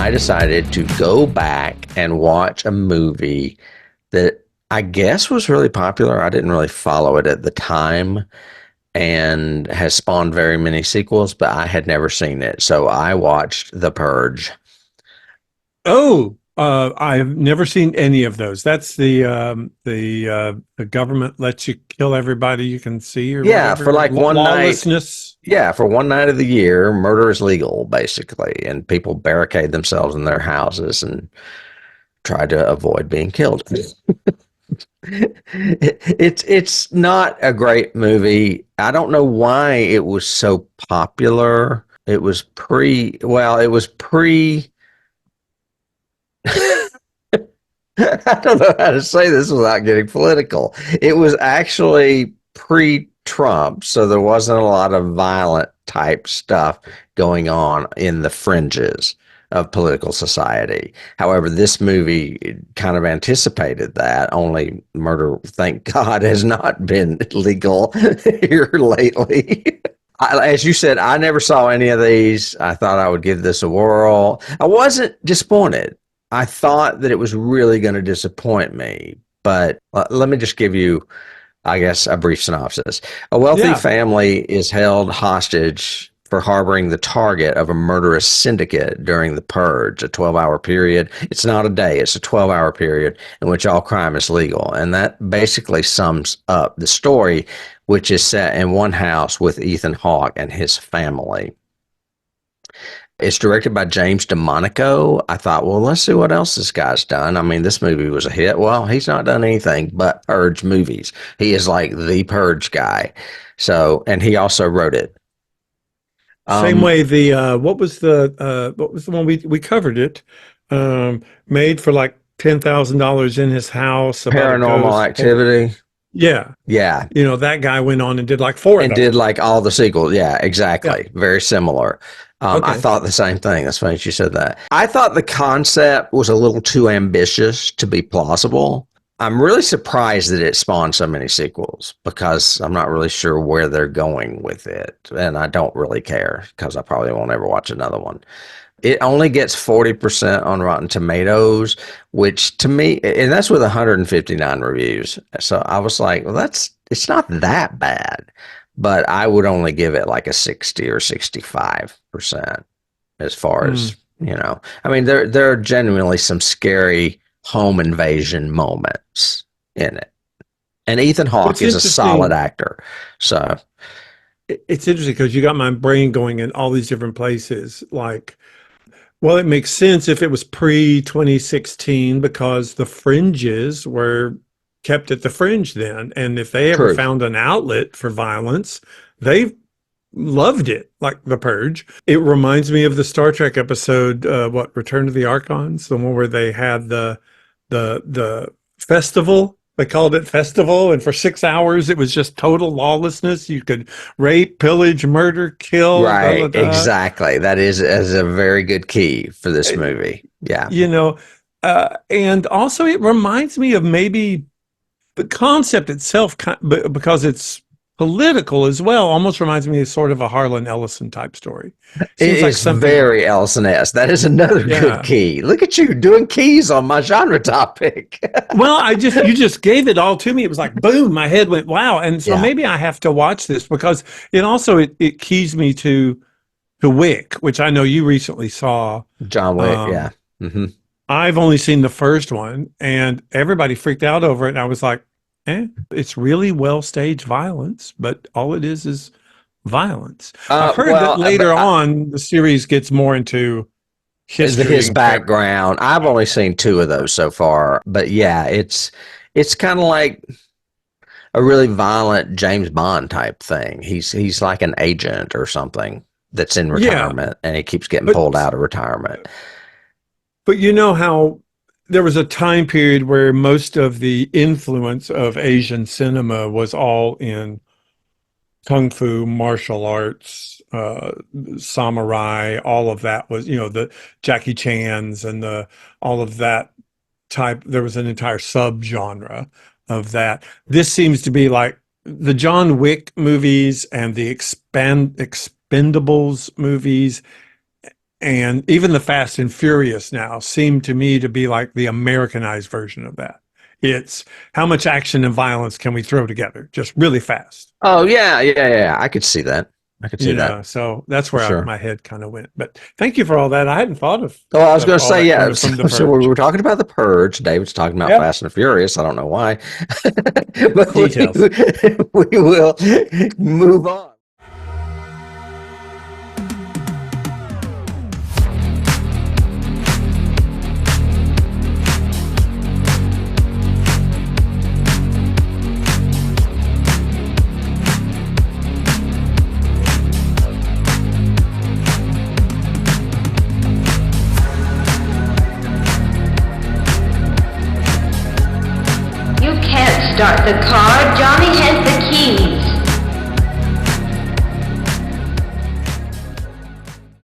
I decided to go back and watch a movie that I guess was really popular. I didn't really follow it at the time and has spawned very many sequels, but I had never seen it. So I watched The Purge. Oh, I've never seen any of those. That's the government lets you kill everybody you can see or Yeah, for whatever. like one night. Lawlessness. Yeah, for one night of the year, murder is legal, basically, and people barricade themselves in their houses and try to avoid being killed. It's not a great movie. I don't know why it was so popular. It was pre I don't know how to say this without getting political. It was actually pre-Trump, so there wasn't a lot of violent type stuff going on in the fringes of political society. However, this movie kind of anticipated that, only murder, thank God, has not been legal here lately. As you said, I never saw any of these. I thought I would give this a whirl. I wasn't disappointed. I thought that it was really going to disappoint me, but let me just give you, I guess, a brief synopsis. A wealthy Yeah. family is held hostage for harboring the target of a murderous syndicate during the Purge, a 12-hour period. It's not a day, it's a 12-hour period in which all crime is legal. And that basically sums up the story, which is set in one house with Ethan Hawke and his family. It's directed by James DeMonico. I thought, well, let's see what else this guy's done. I mean, this movie was a hit. Well, he's not done anything but Purge movies. He is like the Purge guy. So, and he also wrote it. Same Um, way the what was the one we covered it, made for like $10,000 in his house about a Paranormal ghost. Activity. Yeah. Yeah. You know, that guy went on and did like four of And did those. like all the sequels. Yeah, Yeah. exactly. Very similar. I Okay. thought the same thing. That's funny you said that. I thought the concept was a little too ambitious to be plausible. I'm really surprised that it spawned so many sequels because I'm not really sure where they're going with it. And I don't really care because I probably won't ever watch another one. It only gets 40% on Rotten Tomatoes, which to me, and that's with 159 reviews. So I was like, well, it's not that bad, but I would only give it like a 60 or 65% as far Mm. as, I mean, there are genuinely some scary home invasion moments in it. And Ethan Hawke What's is a solid interesting, actor. So, it's interesting because you got my brain going in all these different places. Like, well, it makes sense if it was pre 2016 because the fringes were kept at the fringe then. And if they ever true. found an outlet for violence, they loved it, like The Purge. It reminds me of the Star Trek episode, Return to the Archons, the one where they had the festival. They called it festival, and for 6 hours it was just total lawlessness. You could rape, pillage, murder, kill, da da Right, da. exactly. That is a very good key for this movie. Yeah. You know, and also it reminds me of maybe the concept itself, because it's political as well, almost reminds me of sort of a Harlan Ellison type story. It Seems like is something, very Ellison-esque. That is another good yeah. key. Look at you doing keys on my genre topic. Well, you just gave it all to me. It was like boom, my head went wow. And so Yeah. maybe I have to watch this because it keys me to Wick, which I know you recently saw. John Wick. Yeah. Um, Hmm. I've only seen the first one, and everybody freaked out over it. And I was like, it's really well staged violence, but all it is violence. I've heard that But later on the series gets more into history his and character. background, I've only seen two of those so far. But yeah, it's kind of like a really violent James Bond type thing. He's like an agent or something that's in Yeah, retirement and he keeps getting pulled but out of retirement. you know how there was a time period where most of the influence of Asian cinema was all in kung fu, martial arts, samurai. All of that was, the Jackie Chan's and the all of that type. There was an entire subgenre of that. This seems to be like the John Wick movies and the Expendables movies And even the Fast and Furious now seem to me to be like the Americanized version of that. It's how much action and violence can we throw together just really fast, Oh yeah. I could see that. I could see that so that's for where sure. my head kind of went. But thank you for all that. I hadn't thought Well, I was of going to all say, that yeah. coming from the So we Purge. were talking about the Purge. David's talking about Yep. Fast and Furious. I don't know why, but Details. we will move on. You can't start the car. Johnny has the key.